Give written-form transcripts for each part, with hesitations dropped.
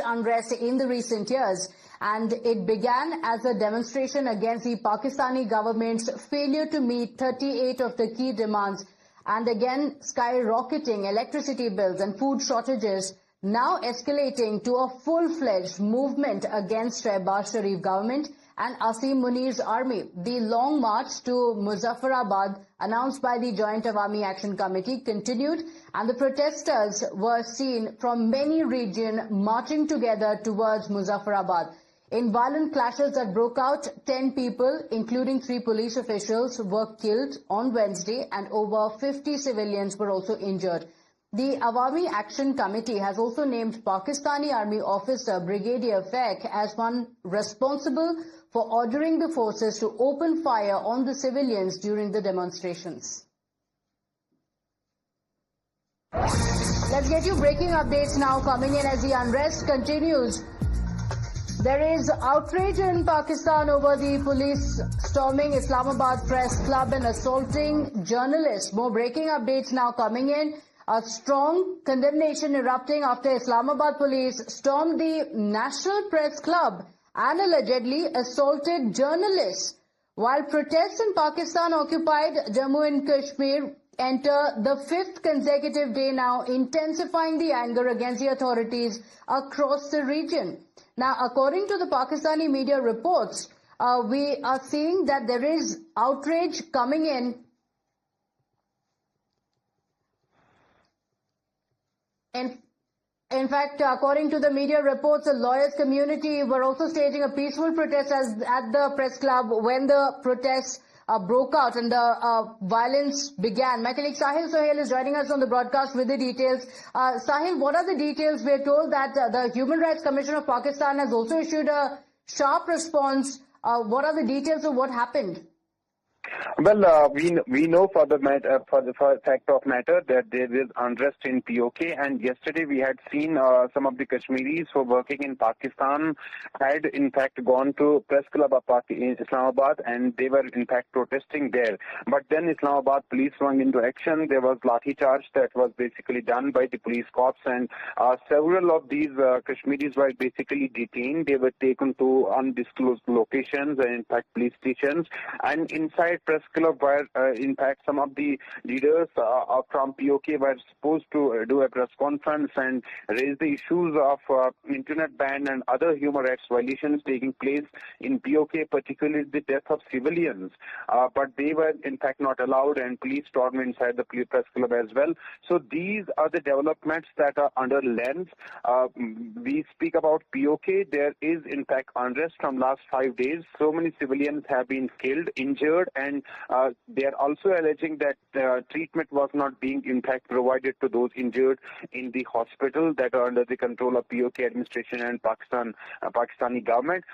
unrest in the recent years. And it began as a demonstration against the Pakistani government's failure to meet 38 of the key demands. And again, skyrocketing electricity bills and food shortages, now escalating to a full-fledged movement against Shehbaz Sharif government and Asim Munir's army. The long march to Muzaffarabad, announced by the Joint Awami Action Committee, continued, and the protesters were seen from many regions marching together towards Muzaffarabad. In violent clashes that broke out, 10 people, including 3 police officials, were killed on Wednesday, and over 50 civilians were also injured. The Awami Action Committee has also named Pakistani Army officer Brigadier Fek as one responsible for ordering the forces to open fire on the civilians during the demonstrations. Let's get you breaking updates now coming in as the unrest continues. There is outrage in Pakistan over the police storming Islamabad Press Club and assaulting journalists. More breaking updates now coming in. A strong condemnation erupting after Islamabad police stormed the National Press Club and allegedly assaulted journalists. While protests in Pakistan-occupied Jammu and Kashmir enter the 5th consecutive day now, intensifying the anger against the authorities across the region. Now, according to the Pakistani media reports, we are seeing that there is outrage coming in. In fact, according to the media reports, the lawyers community were also staging a peaceful protest at the press club when the protests broke out and the violence began. My colleague Sahil Sohail is joining us on the broadcast with the details. Sahil, what are the details? We're told that the Human Rights Commission of Pakistan has also issued a sharp response. What are the details of what happened? Well, we know for the fact of matter that there is unrest in POK, and yesterday we had seen some of the Kashmiris who are working in Pakistan had in fact gone to Press Club in Islamabad, and they were in fact protesting there. But then Islamabad police swung into action. There was lathi charge that was basically done by the police corps, and several of these Kashmiris were basically detained. They were taken to undisclosed locations and in fact police stations, and inside Press Club where in fact some of the leaders from POK were supposed to do a press conference and raise the issues of internet ban and other human rights violations taking place in POK, particularly the death of civilians. But they were in fact not allowed, and police stormed inside the Press Club as well. So these are the developments that are under lens. We speak about POK. There is in fact unrest from last 5 days. So many civilians have been killed, injured, and they are also alleging that treatment was not being in fact provided to those injured in the hospital that are under the control of POK administration and Pakistani government.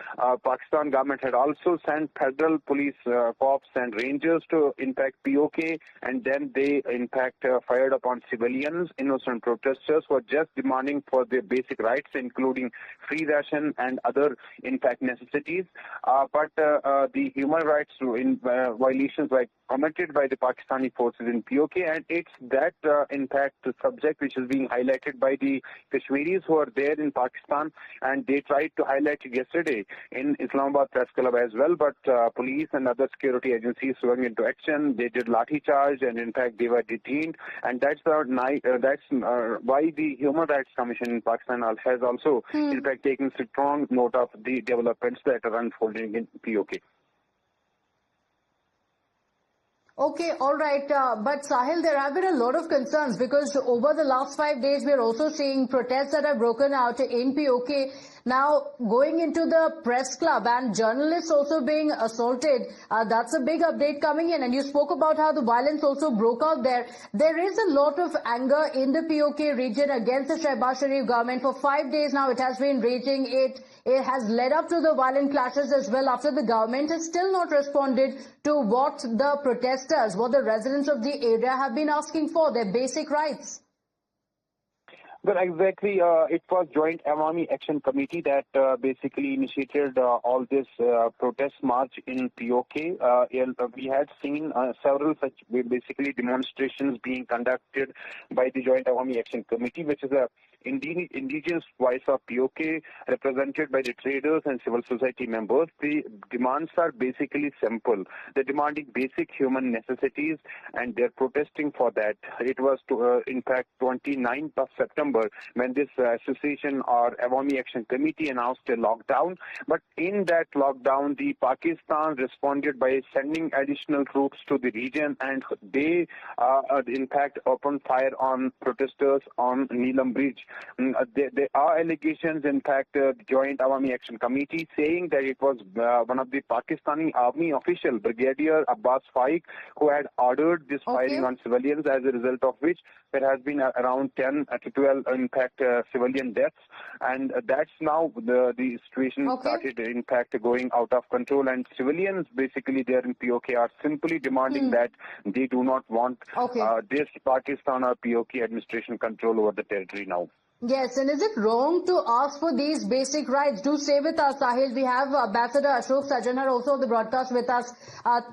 Pakistan government had also sent federal police corps and rangers to in fact POK, and then they in fact fired upon civilians. Innocent protesters were just demanding for their basic rights, including free ration and other in fact necessities. But the human rights violations were committed by the Pakistani forces in POK, and it's that in fact the subject which is being highlighted by the Kashmiris who are there in Pakistan, and they tried to highlight it yesterday in Islamabad Press Club as well, but police and other security agencies swung into action. They did lathi charge, and in fact they were detained, and that's why the Human Rights Commission in Pakistan has also in fact taken strong note of the developments that are unfolding in POK. Okay, all right. But Sahil, there have been a lot of concerns because over the last 5 days, we're also seeing protests that have broken out in POK. Now, going into the press club and journalists also being assaulted, that's a big update coming in. And you spoke about how the violence also broke out there. There is a lot of anger in the POK region against the Shehbaz Sharif government. For 5 days now, it has been raging. It has led up to the violent clashes as well after the government has still not responded to what the protesters, what the residents of the area have been asking for, their basic rights. Well, exactly. It was Joint Awami Action Committee that basically initiated all this protest march in POK. We had seen several such basically demonstrations being conducted by the Joint Awami Action Committee, which is a indigenous voice of POK, represented by the traders and civil society members. The demands are basically simple. They're demanding basic human necessities, and they're protesting for that. It was, in fact, 29th of September when this association or Awami Action Committee announced a lockdown. But in that lockdown, the Pakistan responded by sending additional troops to the region, and they, in fact, opened fire on protesters on Neelam Bridge. There are allegations, in fact, the Joint Awami Action Committee saying that it was one of the Pakistani army official, Brigadier Abbas Faik, who had ordered this firing on civilians, as a result of which there has been around 10 to 12, in fact, civilian deaths. And that's now the situation started, in fact, going out of control. And civilians, basically, there in POK are simply demanding that they do not want this Pakistan or POK administration control over the territory now. Yes, and is it wrong to ask for these basic rights? Do stay with us, Sahil. We have Ambassador Ashok Sajjanar also on the broadcast with us.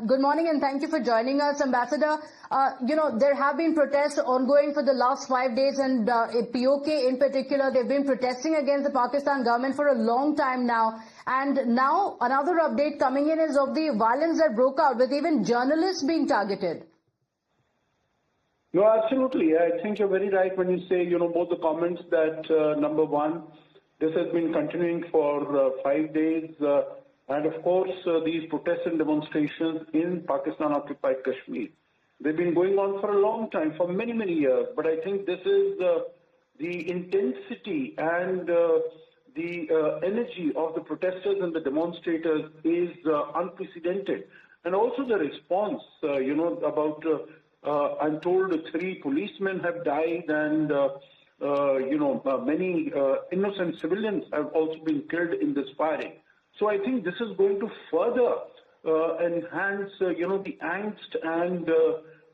Good morning and thank you for joining us, Ambassador. There have been protests ongoing for the last 5 days, and POK in particular, they've been protesting against the Pakistan government for a long time now. And now another update coming in is of the violence that broke out with even journalists being targeted. No, absolutely. I think you're very right when you say, both the comments that, number one, this has been continuing for 5 days. And of course, these protests and demonstrations in Pakistan-occupied Kashmir, they've been going on for a long time, for many, many years. But I think this is the intensity and the energy of the protesters and the demonstrators is unprecedented. And also the response, about... I'm told 3 policemen have died, and many innocent civilians have also been killed in this firing. So I think this is going to further enhance, the angst and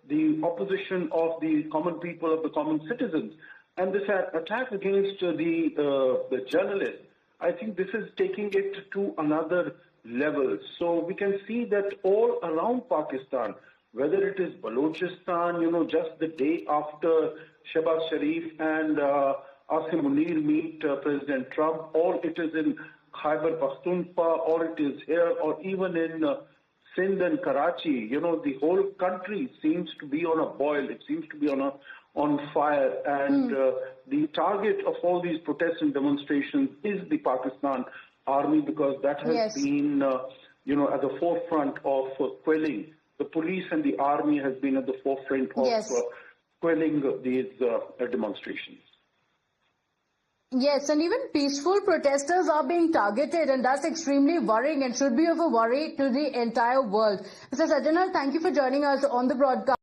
the opposition of the common people, of the common citizens. And this attack against the journalists, I think this is taking it to another level. So we can see that all around Pakistan, whether it is Balochistan, just the day after Shehbaz Sharif and Asim Munir meet President Trump, or it is in Khyber Pakhtunkhwa, or it is here, or even in Sindh and Karachi, the whole country seems to be on a boil. It seems to be on fire. And the target of all these protests and demonstrations is the Pakistan army, because that has been, at the forefront of quelling. The police and the army has been at the forefront of quelling these demonstrations. Yes, and even peaceful protesters are being targeted, and that's extremely worrying and should be of a worry to the entire world. Mr. Sajjanar, thank you for joining us on the broadcast.